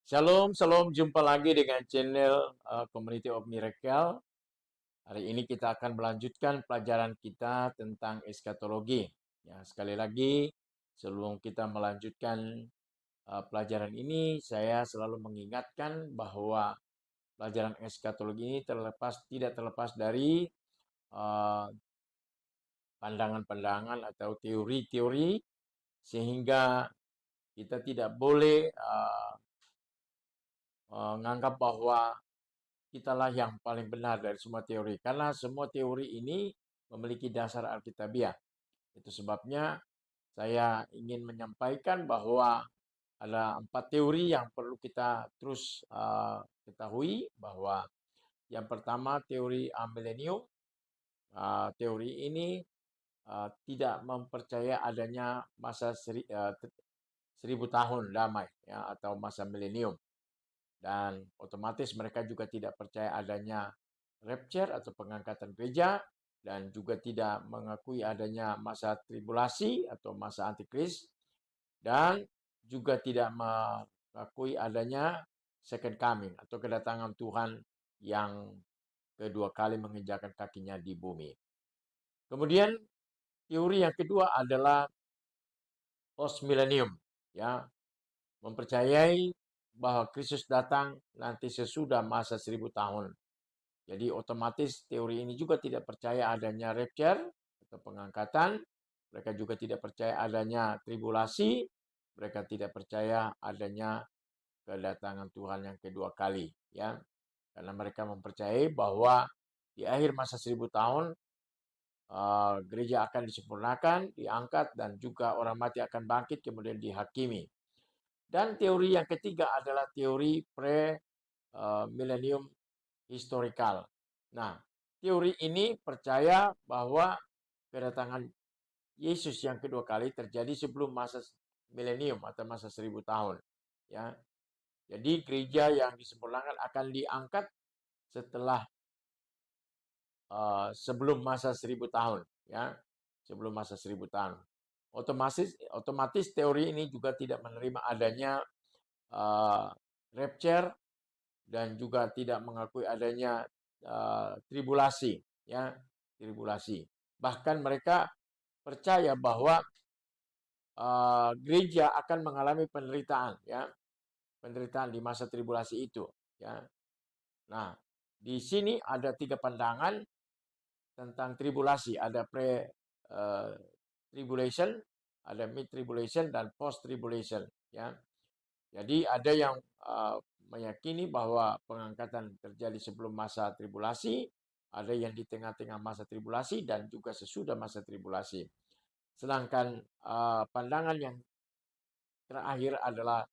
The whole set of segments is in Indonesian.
Shalom, shalom. Jumpa lagi dengan channel Community of Miracle. Hari ini kita akan melanjutkan pelajaran kita tentang eskatologi. Ya, sekali lagi, sebelum kita melanjutkan pelajaran ini, saya selalu mengingatkan bahwa pelajaran eskatologi ini tidak terlepas dari uh, pandangan-pandangan atau teori-teori, sehingga kita tidak boleh menganggap bahwa kitalah yang paling benar dari semua teori. Karena semua teori ini memiliki dasar alkitabiah. Itu sebabnya saya ingin menyampaikan bahwa ada 4 teori yang perlu kita terus ketahui, bahwa yang pertama teori milenium. Teori ini tidak mempercaya adanya masa 1000 tahun damai, ya, atau masa milenium. Dan otomatis mereka juga tidak percaya adanya rapture atau pengangkatan gereja, dan juga tidak mengakui adanya masa tribulasi atau masa antikris, dan juga tidak mengakui adanya second coming atau kedatangan Tuhan yang kedua kali menginjakkan kakinya di bumi. Kemudian teori yang kedua adalah post millennium, ya, mempercayai bahwa Kristus datang nanti sesudah masa 1000 tahun. Jadi otomatis teori ini juga tidak percaya adanya rapture atau pengangkatan. Mereka juga tidak percaya adanya tribulasi. Mereka tidak percaya adanya kedatangan Tuhan yang kedua kali, ya. Karena mereka mempercayai bahwa di akhir masa 1000 tahun gereja akan disempurnakan, diangkat, dan juga orang mati akan bangkit kemudian dihakimi. Dan teori yang ketiga adalah teori pre-millennium historical. Nah, teori ini percaya bahwa kedatangan Yesus yang kedua kali terjadi sebelum masa milenium atau masa 1000 tahun. Ya, jadi gereja yang disempurnakan akan diangkat setelah sebelum masa 1000 tahun. Ya, sebelum masa 1000 tahun. Otomatis teori ini juga tidak menerima adanya rapture dan juga tidak mengakui adanya tribulasi, ya, tribulasi. Bahkan mereka percaya bahwa gereja akan mengalami penderitaan, ya, penderitaan di masa tribulasi itu, ya. Nah, di sini ada 3 pandangan tentang tribulasi, ada tribulation, ada mid tribulation, dan post tribulation, ya. Jadi ada yang meyakini bahwa pengangkatan terjadi sebelum masa tribulasi, ada yang di tengah-tengah masa tribulasi, dan juga sesudah masa tribulasi. Sedangkan pandangan yang terakhir adalah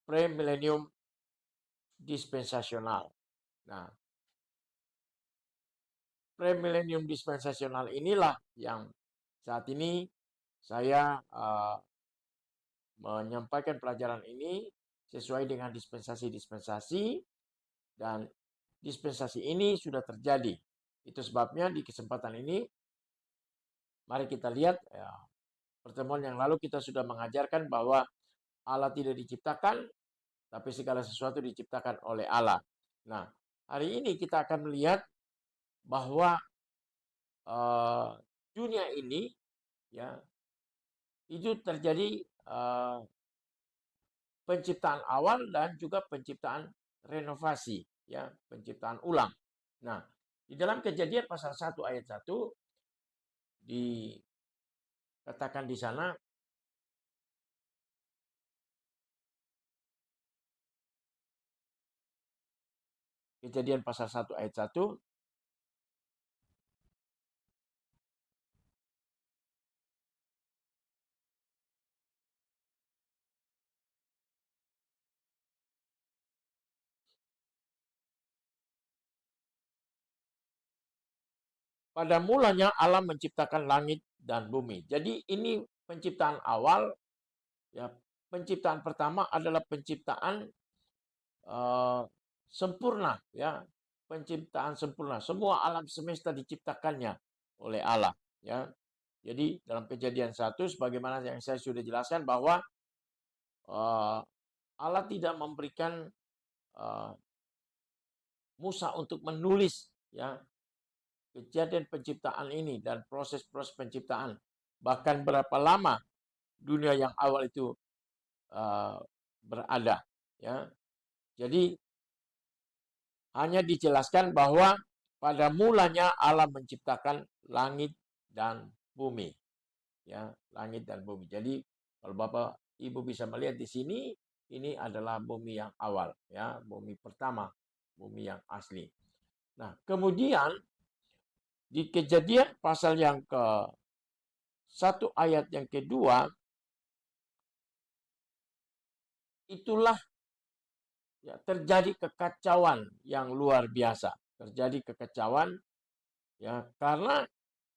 pre-millennium dispensasional. Nah, pre-millennium dispensasional inilah yang saat ini saya menyampaikan pelajaran ini sesuai dengan dispensasi-dispensasi, dan dispensasi ini sudah terjadi. Itu sebabnya di kesempatan ini mari kita lihat, ya, pertemuan yang lalu kita sudah mengajarkan bahwa Allah tidak diciptakan, tapi segala sesuatu diciptakan oleh Allah. Nah, hari ini kita akan melihat bahwa dunia ini, ya, itu terjadi penciptaan awal dan juga penciptaan renovasi, ya, penciptaan ulang. Nah, di dalam Kejadian pasal 1 ayat 1 dikatakan di sana, Kejadian pasal 1 ayat 1, pada mulanya Allah menciptakan langit dan bumi. Jadi ini penciptaan awal, ya. Penciptaan pertama adalah penciptaan sempurna, ya. Penciptaan sempurna. Semua alam semesta diciptakannya oleh Allah, ya. Jadi dalam Kejadian 1 sebagaimana yang saya sudah jelaskan bahwa Allah tidak memberikan uh, Musa untuk menulis ya kejadian penciptaan ini dan proses-proses penciptaan. Bahkan berapa lama dunia yang awal itu berada. Ya, jadi hanya dijelaskan bahwa pada mulanya Allah menciptakan langit dan bumi. Ya, langit dan bumi. Jadi kalau Bapak Ibu bisa melihat di sini, ini adalah bumi yang awal, ya, bumi pertama, bumi yang asli. Nah, kemudian di Kejadian pasal yang ke-1 ayat yang kedua, itulah ya, terjadi kekacauan yang luar biasa. Terjadi kekacauan ya karena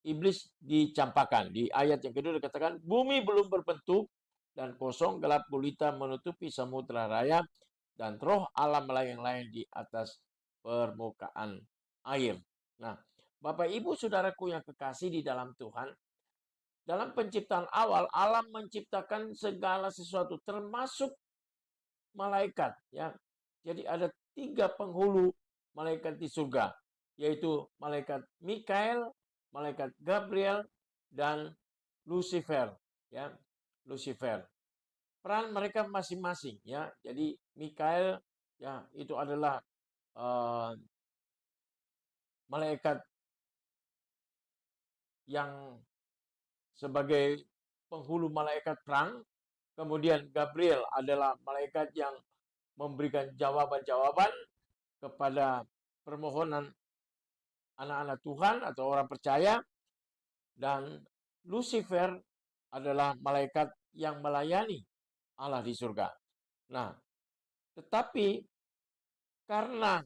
iblis dicampakkan. Di ayat yang kedua dikatakan bumi belum berbentuk dan kosong, gelap gulita menutupi samudra raya dan roh Allah melayang-layang di atas permukaan air. Nah, Bapak Ibu Saudaraku yang kekasih di dalam Tuhan, dalam penciptaan awal Allah menciptakan segala sesuatu termasuk malaikat ya. Jadi ada 3 penghulu malaikat di surga, yaitu malaikat Mikael, malaikat Gabriel, dan Lucifer ya. Lucifer. Peran mereka masing-masing ya. Jadi Mikael ya itu adalah malaikat yang sebagai penghulu malaikat perang. Kemudian Gabriel adalah malaikat yang memberikan jawaban-jawaban kepada permohonan anak-anak Tuhan atau orang percaya. Dan Lucifer adalah malaikat yang melayani Allah di surga. Nah, tetapi karena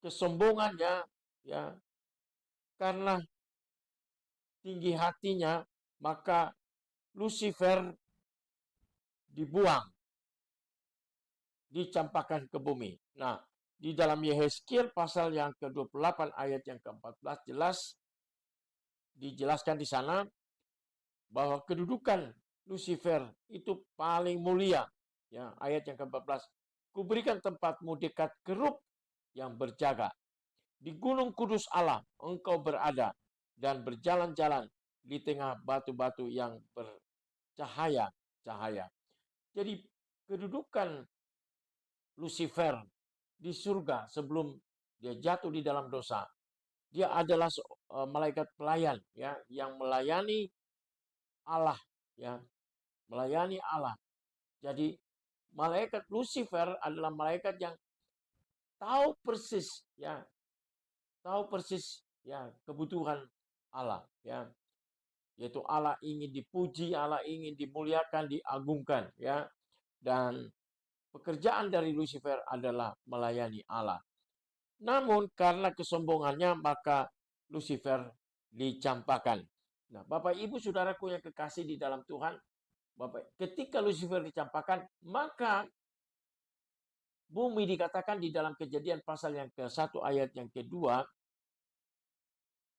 kesombongannya, ya, karena tinggi hatinya, maka Lucifer dibuang, dicampakkan ke bumi. Nah, di dalam Yehezkiel pasal yang ke-28 ayat yang ke-14 jelas dijelaskan di sana bahwa kedudukan Lucifer itu paling mulia. Ya, ayat yang ke-14. Kuberikan tempatmu dekat kerub yang berjaga. Di gunung kudus Allah engkau berada dan berjalan-jalan di tengah batu-batu yang bercahaya-cahaya. Jadi kedudukan Lucifer di surga sebelum dia jatuh di dalam dosa, dia adalah malaikat pelayan ya yang melayani Allah ya, melayani Allah. Jadi malaikat Lucifer adalah malaikat yang tahu persis ya, tahu persis ya kebutuhan Allah ya. Yaitu Allah ingin dipuji, Allah ingin dimuliakan, diagungkan ya. Dan pekerjaan dari Lucifer adalah melayani Allah. Namun karena kesombongannya maka Lucifer dicampakkan. Nah, Bapak Ibu Saudaraku yang kekasih di dalam Tuhan, Bapak, ketika Lucifer dicampakkan, maka bumi dikatakan di dalam Kejadian pasal yang ke-1 ayat yang kedua,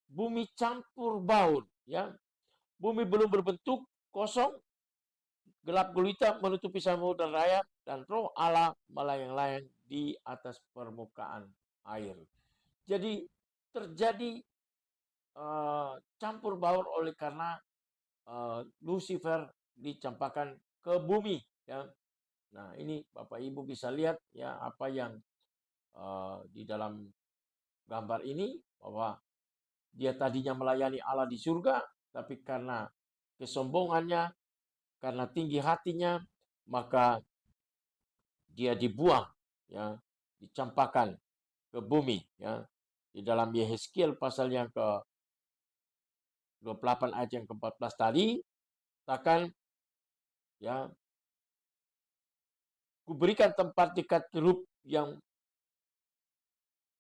bumi campur baur ya. Bumi belum berbentuk, kosong, gelap gulita menutupi samudra raya dan roh Allah melayang-layang di atas permukaan air. Jadi terjadi campur baur oleh karena Lucifer dicampakkan ke bumi ya. Nah, ini Bapak Ibu bisa lihat ya apa yang di dalam gambar ini, bahwa dia tadinya melayani Allah di surga, tapi karena kesombongannya, karena tinggi hatinya, maka dia dibuang ya, dicampakkan ke bumi ya. Di dalam Yehezkiel pasal yang ke-28 ayat yang ke-14 tadi, katakan ya, kuberikan tempat dekat kerub yang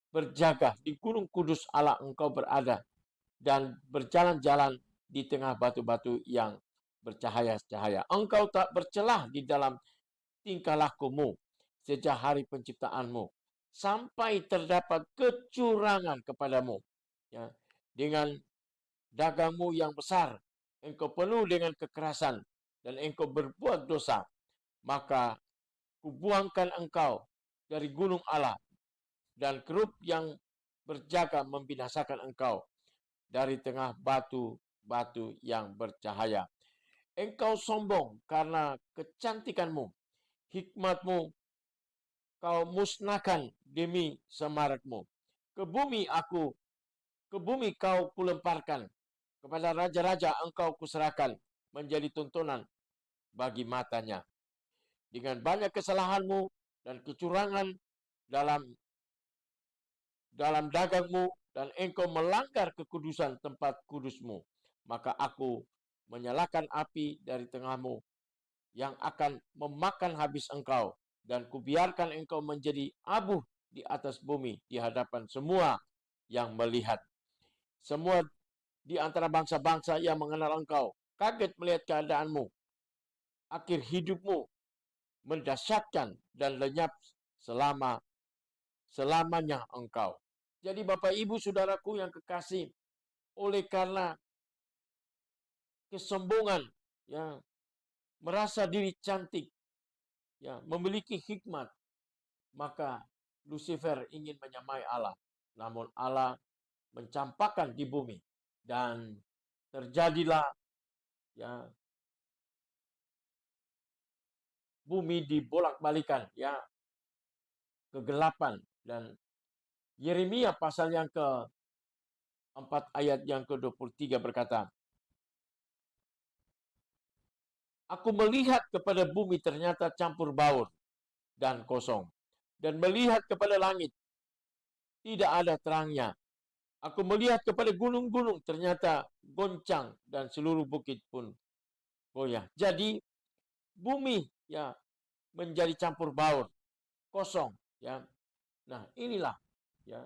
berjaga di gunung kudus Allah engkau berada dan berjalan-jalan di tengah batu-batu yang bercahaya-cahaya. Engkau tak bercelah di dalam tingkah lakumu sejak hari penciptaanmu sampai terdapat kecurangan kepadamu ya. Dengan dagangmu yang besar engkau penuh dengan kekerasan dan engkau berbuat dosa, maka kubuangkan engkau dari gunung Allah, dan kerub yang berjaga membinasakan engkau dari tengah batu-batu yang bercahaya. Engkau sombong karena kecantikanmu, hikmatmu kau musnahkan demi semarakmu. Ke bumi kau kulemparkan, kepada raja-raja engkau kuserahkan, menjadi tontonan bagi matanya. Dengan banyak kesalahanmu dan kecurangan dalam dagangmu, dan engkau melanggar kekudusan tempat kudusmu, maka aku menyalakan api dari tengahmu yang akan memakan habis engkau, dan kubiarkan engkau menjadi abu di atas bumi di hadapan semua yang melihat. Semua di antara bangsa-bangsa yang mengenal engkau kaget melihat keadaanmu. Akhir hidupmu mendahsyatkan dan lenyap selamanya engkau. Jadi Bapak Ibu Saudaraku yang kekasih, oleh karena kesombongan, ya, merasa diri cantik, ya, memiliki hikmat, maka Lucifer ingin menyamai Allah. Namun Allah mencampakkan di bumi, dan terjadilah, ya, bumi dibolak-balikan, ya, kegelapan. Dan Yeremia pasal yang ke-4 ayat yang ke-23 berkata, aku melihat kepada bumi ternyata campur baur dan kosong, dan melihat kepada langit tidak ada terangnya. Aku melihat kepada gunung-gunung ternyata goncang, dan seluruh bukit pun goyah. Jadi bumi, ya, menjadi campur baur, kosong, ya. Nah, inilah, ya,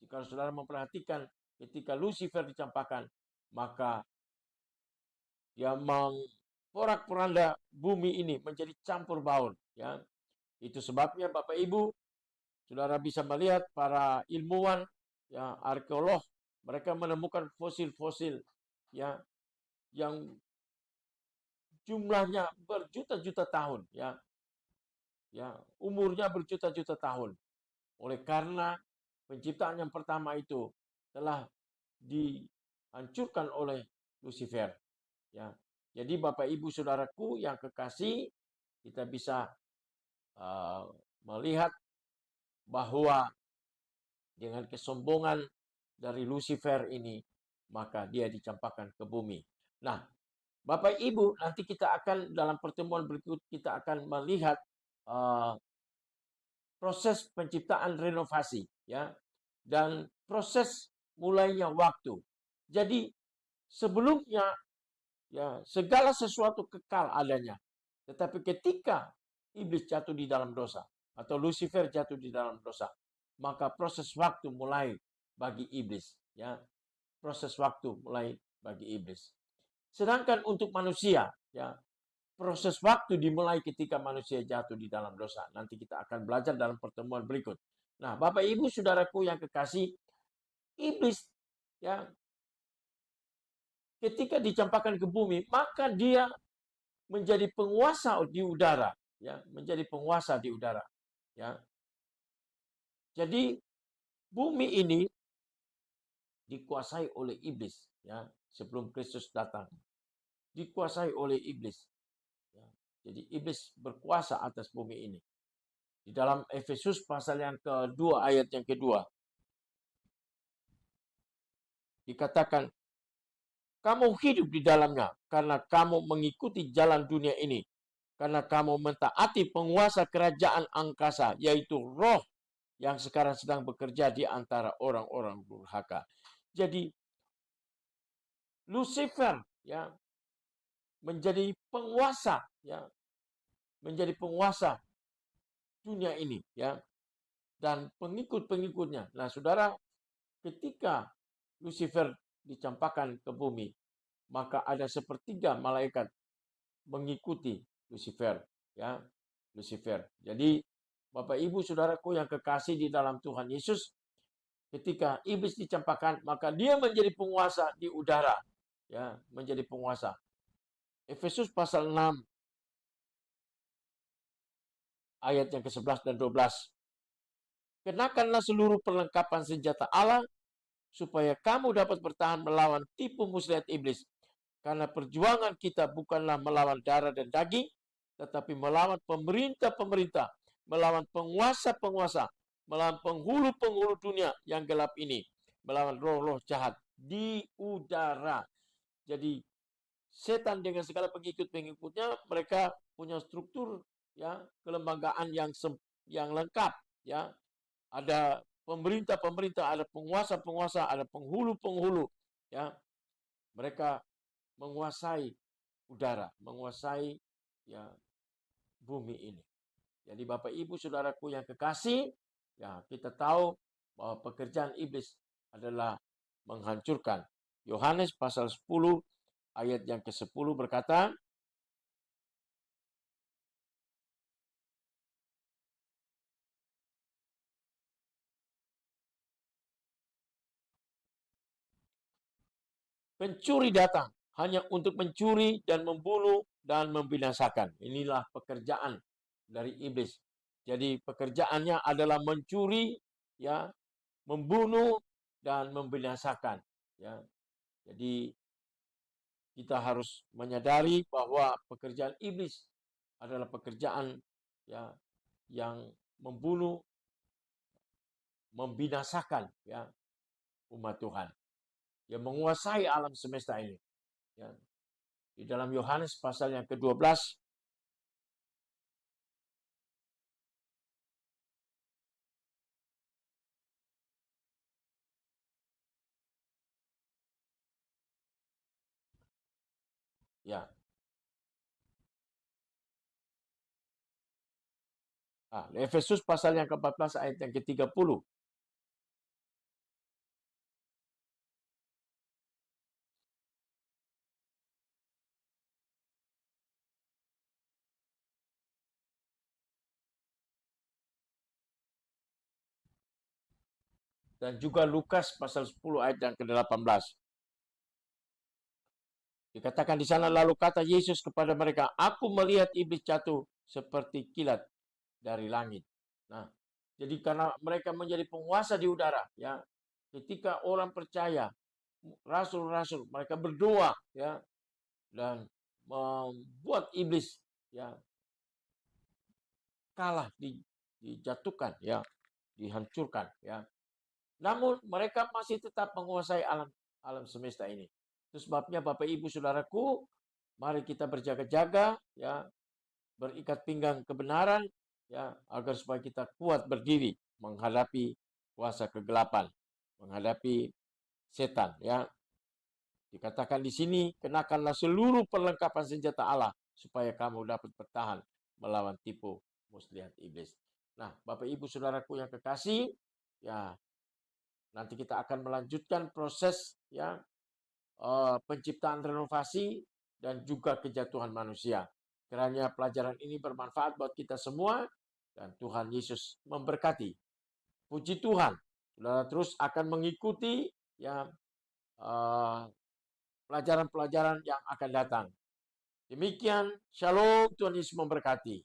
jika saudara memperhatikan ketika Lucifer dicampakkan, maka dia memporak-poranda bumi ini menjadi campur baur, ya. Itu sebabnya Bapak Ibu saudara bisa melihat para ilmuwan, ya, arkeolog, mereka menemukan fosil-fosil, ya, yang jumlahnya berjuta-juta tahun, ya, umurnya berjuta-juta tahun. Oleh karena penciptaan yang pertama itu telah dihancurkan oleh Lucifer, ya. Jadi Bapak Ibu Saudaraku yang kekasih, kita bisa melihat bahwa dengan kesombongan dari Lucifer ini, maka dia dicampakkan ke bumi. Nah, Bapak Ibu, nanti kita akan dalam pertemuan berikut kita akan melihat proses penciptaan renovasi, ya, dan proses mulainya waktu. Jadi sebelumnya, ya, segala sesuatu kekal adanya, tetapi ketika iblis jatuh di dalam dosa atau Lucifer jatuh di dalam dosa, maka proses waktu mulai bagi iblis, ya, proses waktu mulai bagi iblis. Sedangkan untuk manusia, ya, proses waktu dimulai ketika manusia jatuh di dalam dosa. Nanti kita akan belajar dalam pertemuan berikut. Nah, Bapak Ibu Saudaraku yang kekasih, iblis, ya, ketika dicampakkan ke bumi, maka dia menjadi penguasa di udara, ya, menjadi penguasa di udara, ya. Jadi bumi ini dikuasai oleh iblis, ya, sebelum Kristus datang. Dikuasai oleh iblis. Ya. Jadi iblis berkuasa atas bumi ini. Di dalam Efesus pasal yang kedua ayat yang kedua dikatakan, kamu hidup di dalamnya karena kamu mengikuti jalan dunia ini, karena kamu mentaati penguasa kerajaan angkasa, yaitu roh yang sekarang sedang bekerja di antara orang-orang durhaka. Jadi Lucifer, ya, menjadi penguasa, ya, menjadi penguasa dunia ini, ya, dan pengikut-pengikutnya. Nah, saudara, ketika Lucifer dicampakkan ke bumi, maka ada sepertiga malaikat mengikuti Lucifer, ya, Lucifer. Jadi Bapak Ibu Saudaraku yang kekasih di dalam Tuhan Yesus, ketika iblis dicampakkan, maka dia menjadi penguasa di udara, ya, menjadi penguasa. Efesus pasal 6 ayat yang ke-11 dan 12. Kenakanlah seluruh perlengkapan senjata Allah supaya kamu dapat bertahan melawan tipu muslihat iblis. Karena perjuangan kita bukanlah melawan darah dan daging, tetapi melawan pemerintah-pemerintah, melawan penguasa-penguasa, melawan penghulu-penghulu dunia yang gelap ini, melawan roh-roh jahat di udara. Jadi setan dengan segala pengikut-pengikutnya, mereka punya struktur ya kelembagaan yang lengkap ya. Ada pemerintah-pemerintah, ada penguasa-penguasa, ada penghulu-penghulu ya. Mereka menguasai udara, menguasai ya bumi ini. Jadi Bapak Ibu Saudaraku yang kekasih, ya kita tahu bahwa pekerjaan iblis adalah menghancurkan. Yohanes pasal 10 ayat yang ke-10 berkata, pencuri datang hanya untuk mencuri dan membunuh dan membinasakan. Inilah pekerjaan dari iblis. Jadi pekerjaannya adalah mencuri, ya, membunuh dan membinasakan. Ya, jadi kita harus menyadari bahwa pekerjaan iblis adalah pekerjaan ya yang membunuh, membinasakan ya umat Tuhan. Yang menguasai alam semesta ini. Ya. Di dalam Yohanes pasal yang ke-12 ya. Efesus pasal yang ke-14 ayat yang ke-30. Dan juga Lukas pasal 10 ayat yang ke-18. Dikatakan di sana, lalu kata Yesus kepada mereka, aku melihat iblis jatuh seperti kilat dari langit. Nah, jadi karena mereka menjadi penguasa di udara, ya. Ketika orang percaya, rasul-rasul, mereka berdoa, ya, dan membuat iblis, ya, kalah, dijatuhkan, ya, dihancurkan, ya. Namun mereka masih tetap menguasai alam semesta ini. Itu sebabnya Bapak Ibu Saudaraku, mari kita berjaga-jaga ya, berikat pinggang kebenaran ya, agar supaya kita kuat berdiri menghadapi kuasa kegelapan, menghadapi setan ya. Dikatakan di sini, kenakanlah seluruh perlengkapan senjata Allah supaya kamu dapat bertahan melawan tipu muslihat iblis. Nah, Bapak Ibu Saudaraku yang kekasih, ya nanti kita akan melanjutkan proses ya penciptaan renovasi dan juga kejatuhan manusia. Kiranya pelajaran ini bermanfaat buat kita semua dan Tuhan Yesus memberkati. Puji Tuhan, saudara terus akan mengikuti ya pelajaran-pelajaran yang akan datang. Demikian, shalom, Tuhan Yesus memberkati.